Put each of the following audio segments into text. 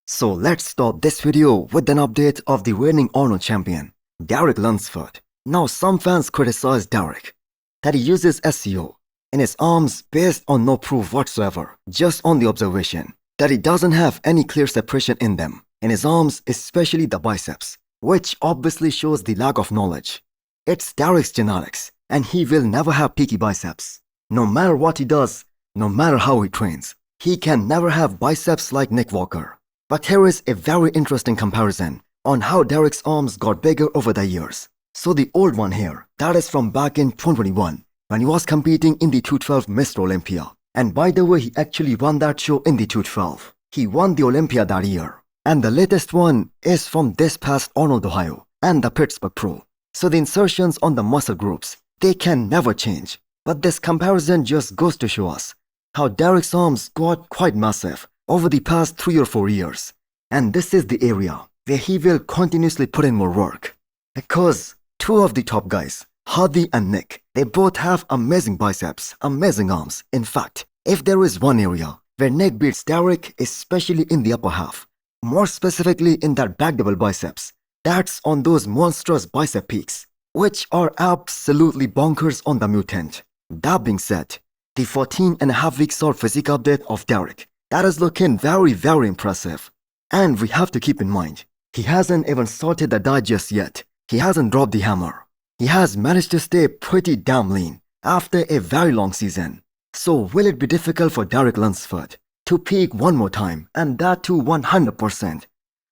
So let's start this video with an update of the reigning Arnold champion, Derek Lunsford. Now some fans criticize Derek that he uses SEO in his arms based on no proof whatsoever, just on the observation that he doesn't have any clear separation in them, in his arms, especially the biceps, which obviously shows the lack of knowledge. It's Derek's genetics, and he will never have peaky biceps. No matter what he does, no matter how he trains, he can never have biceps like Nick Walker. But here is a very interesting comparison on how Derek's arms got bigger over the years. So the old one here, that is from back in 2021, when he was competing in the 212 Mr. Olympia. And by the way, he actually won that show in the 212. He won the Olympia that year. And the latest one is from this past Arnold, Ohio, and the Pittsburgh Pro. So the insertions on the muscle groups, they can never change. But this comparison just goes to show us how Derek's arms got quite massive over the past 3 or 4 years. And this is the area where he will continuously put in more work. Because two of the top guys, Hardy and Nick, they both have amazing biceps, amazing arms. In fact, if there is one area where Nick beats Derek, especially in the upper half, more specifically in that back double biceps, that's on those monstrous bicep peaks, which are absolutely bonkers on the mutant. That being said, the 14.5 weeks old physique update of Derek, that is looking very impressive. And we have to keep in mind, he hasn't even started the diet just yet. He hasn't dropped the hammer. He has managed to stay pretty damn lean after a very long season. So will it be difficult for Derek Lunsford to peak one more time, and that too 100%,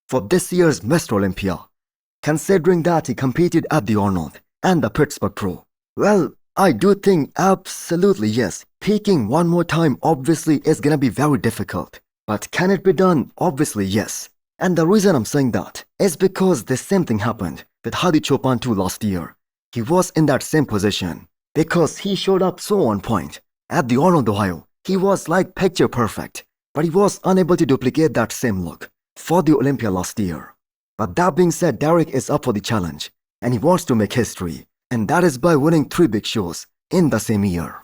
for this year's Mr. Olympia, considering that he competed at the Arnold and the Pittsburgh Pro? Well, I do think absolutely yes. Peaking one more time obviously is gonna be very difficult. But can it be done? Obviously yes. And the reason I'm saying that is because the same thing happened with Hadi Choopan too last year. He was in that same position because he showed up so on point. At the Arnold, Ohio, he was like picture perfect, but he was unable to duplicate that same look for the Olympia last year. But that being said, Derek is up for the challenge and he wants to make history, and that is by winning 3 big shows in the same year.